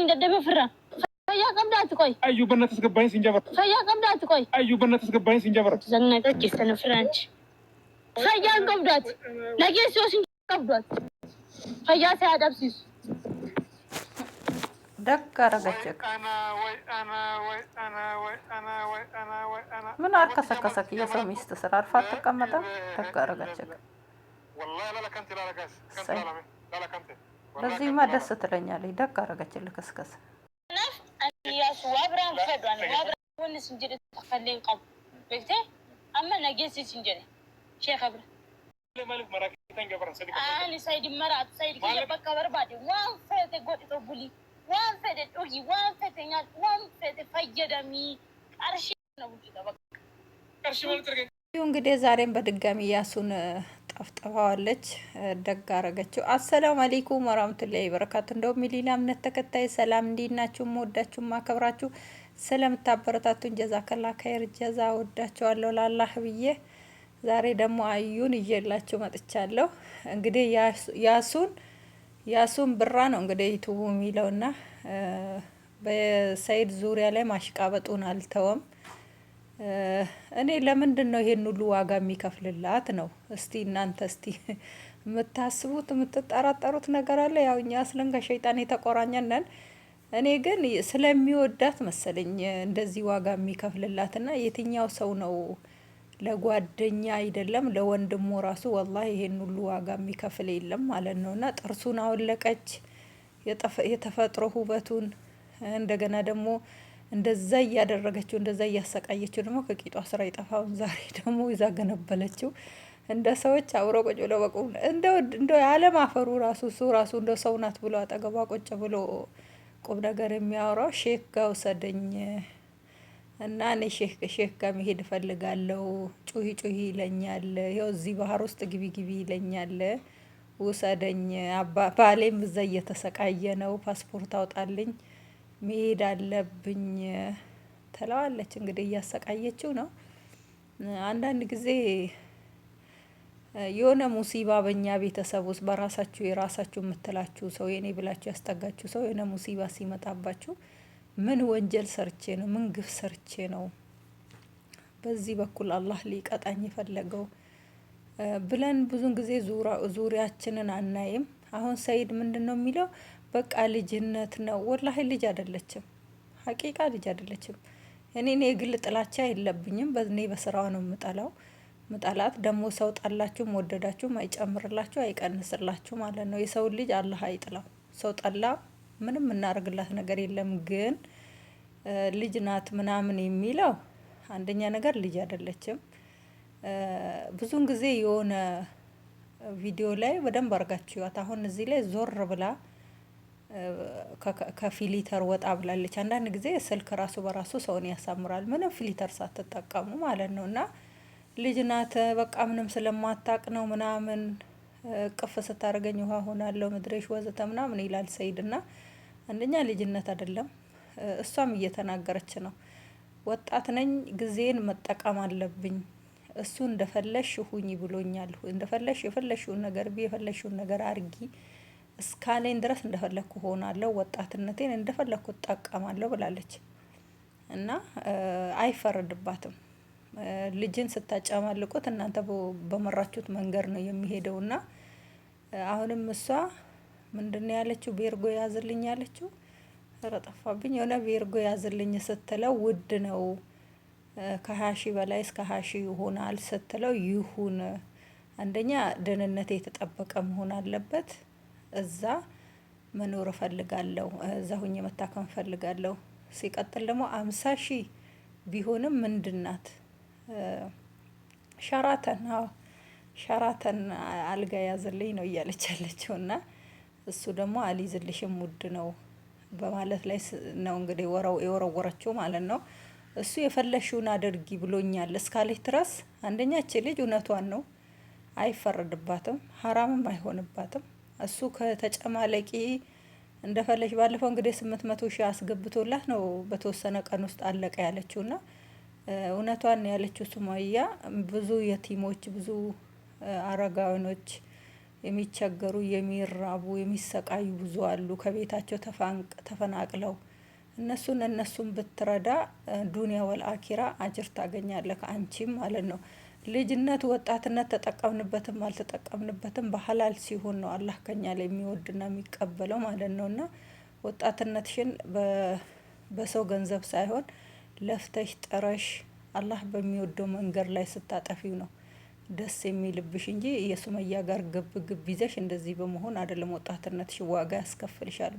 ددب فرا فيا قبلات كوي ايو بنات تسقباين سنجبر فيا قبلات كوي ايو بنات تسقباين سنجبر زنقت جسنا فرانش فيا قبلات نجي سوسن قبلات فيا سعد بسيس دك رجعك من أركسك يا سامي استسرار فاتك أمدا دك رجعك والله لا كنت لا رجعس كنت لا كنت لازم ما دست لني علي دك رجعك لكسكس يا سوابرا فدوان وابرا وني سنجري تخلين قب بكتي أما نجيسي سنجري شيخ أبرا مالك مراكي تنجبر سيدي سيد مرات سيد كي بكبر بعدي وان فات قولي تقولي وان فات توجي وان فات نيات وان فات فجدمي أرشي نبوجي تبغى أرشي ما ترجع እንግዲህ ዛሬም በድጋሚ ያሱን ጠፍጥፋዋለች ደግ አረገችው። አሰላሙ አለይኩም ወራህመቱላሂ ወበረካቱ። እንደው ሚሊና እምነት ተከታይ ሰላም እንዲናችሁ ወዳችሁ ማከብራችሁ ስለምታበረታቱን ጀዛከላ ኸይር ጀዛ ወዳችኋለሁ ላላህ ብዬ ዛሬ ደግሞ አዩን ይዤላችሁ መጥቻለሁ። እንግዲህ ያሱን ብራ ነው እንግዲህ ዩቲዩብ የሚለውና በሰይድ ዙሪያ ላይ ማሽቃበጡን አልተወም። እኔ ለምንድን ነው ይሄን ሁሉ ዋጋ የሚከፍልላት ነው? እስቲ እናንተ የምታስቡት የምትጠራጠሩት ነገር አለ? ያው እኛ አስለን ከሸይጣን የተቆራኘን ነን። እኔ ግን ስለሚወዳት መሰለኝ እንደዚህ ዋጋ የሚከፍልላትና የትኛው ሰው ነው ለጓደኛ አይደለም ለወንድሙ ራሱ ወላሂ ይሄን ሁሉ ዋጋ የሚከፍል የለም ማለት ነውና ጥርሱን አወለቀች የተፈጥሮ ውበቱን እንደገና ደግሞ እንደዛ እያደረገችው እንደዛ እያሰቃየችው ደግሞ ከቂጧ ስራ ይጠፋውን ዛሬ ደግሞ ይዛ ገነበለችው። እንደ ሰዎች አብሮ ቁጭ ብሎ በቁም እንደው የዓለም አፈሩ ራሱ እሱ ራሱ እንደ ሰው ናት ብሎ አጠገቧ ቁጭ ብሎ ቁም ነገር የሚያወራው ሼክ ጋር ውሰደኝ እና እኔ ሼክ ጋር መሄድ እፈልጋለሁ ጩሂ ይለኛል። ይኸው እዚህ ባህር ውስጥ ግቢ ይለኛል። ውሰደኝ ባሌም እዛ እየተሰቃየ ነው ፓስፖርት አውጣልኝ መሄድ አለብኝ ትለዋለች። እንግዲህ እያሰቃየችው ነው። አንዳንድ ጊዜ የሆነ ሙሲባ በእኛ ቤተሰብ ውስጥ በራሳችሁ የራሳችሁ የምትላችሁ ሰው የኔ ብላችሁ ያስጠጋችሁ ሰው የሆነ ሙሲባ ሲመጣባችሁ ምን ወንጀል ሰርቼ ነው ምን ግፍ ሰርቼ ነው በዚህ በኩል አላህ ሊቀጣኝ የፈለገው ብለን ብዙን ጊዜ ዙሪያችንን አናይም። አሁን ሰይድ ምንድነው የሚለው? በቃ ልጅነት ነው። ወላሂ ልጅ አይደለችም። ሀቂቃ ልጅ አይደለችም። እኔ የግል ጥላቻ የለብኝም። በእኔ በስራው ነው ምጣላት ደግሞ ሰው ጣላችሁም ወደዳችሁም አይጨምርላችሁ አይቀንስላችሁ ማለት ነው። የሰው ልጅ አላህ አይጥላው። ሰው ጠላ ምንም እናደርግላት ነገር የለም። ግን ልጅ ናት ምናምን የሚለው አንደኛ ነገር ልጅ አይደለችም። ብዙን ጊዜ የሆነ ቪዲዮ ላይ በደንብ አርጋችኋት አሁን እዚህ ላይ ዞር ብላ ከፊሊተር ወጣ ብላለች። አንዳንድ ጊዜ ስልክ ራሱ በራሱ ሰውን ያሳምራል ምንም ፊሊተር ሳትጠቀሙ ማለት ነው። እና ልጅ ናት በቃ ምንም ስለማታቅ ነው ምናምን ቅፍ ስታደርገኝ ውሃ ሆናለሁ ምድሬሽ ወዘተ ምናምን ይላል ሰይድና አንደኛ ልጅነት አይደለም። እሷም እየተናገረች ነው። ወጣት ነኝ ጊዜን መጠቀም አለብኝ። እሱ እንደፈለሽ ሁኚ ብሎኛል። እንደፈለሽ የፈለሽውን ነገር የፈለሽውን ነገር አርጊ እስካለኝ ድረስ እንደፈለኩ ሆናለሁ ወጣትነቴን እንደፈለኩ እጠቀማለሁ ብላለች። እና አይፈረድባትም። ልጅን ስታጨማልቁት እናንተ በመራችሁት መንገድ ነው የሚሄደውና አሁንም እሷ ምንድነው ያለችው? ቤርጎ ያዝልኝ ያለችው ረጠፋብኝ የሆነ ቤርጎ ያዝልኝ ስትለው ውድ ነው ከ20,000 በላይ እስከ 20,000 ይሆናል ስትለው ይሁን አንደኛ ደህንነቴ የተጠበቀ መሆን አለበት። እዛ መኖር እፈልጋለሁ እዛ ሆኜ መታከም እፈልጋለሁ። ሲቀጥል ደግሞ 50,000 ቢሆንም ምንድናት ሸራተን አልጋ ያዝልኝ ነው እያለች ያለችውና እሱ ደግሞ አልይዝልሽም ውድ ነው በማለት ላይ ነው እንግዲህ የወረወረችው ማለት ነው። እሱ የፈለሽውን አድርጊ ብሎኛል እስካለች ድረስ አንደኛ እቺ ልጅ እውነቷን ነው አይፈረድባትም ሀራምም አይሆንባትም። እሱ ከተጨማለቂ እንደፈለሽ ባለፈው እንግዲህ 800,000 አስገብቶላት ነው በተወሰነ ቀን ውስጥ አለቀ ያለችውና እውነቷን ያለችው ሱማያ ብዙ የቲሞች ብዙ አረጋውያኖች የሚቸገሩ የሚራቡ የሚሰቃዩ ብዙ አሉ። ከቤታቸው ተፈናቅለው እነሱን ብትረዳ ዱንያ ወልአኪራ አጅር ታገኛለህ አንቺም ማለት ነው። ልጅነት ወጣትነት ተጠቀምንበትም አልተጠቀምንበትም በሐላል ሲሆን ነው አላህ ከኛ ላይ የሚወድና የሚቀበለው ማለት ነው። እና ወጣትነትሽን በሰው ገንዘብ ሳይሆን ለፍተሽ ጥረሽ አላህ በሚወደው መንገድ ላይ ስታጠፊው ነው ደስ የሚልብሽ እንጂ የሱመያ ጋር ግብ ይዘሽ እንደዚህ በመሆን አይደለም። ወጣትነትሽ ዋጋ ያስከፍልሻል።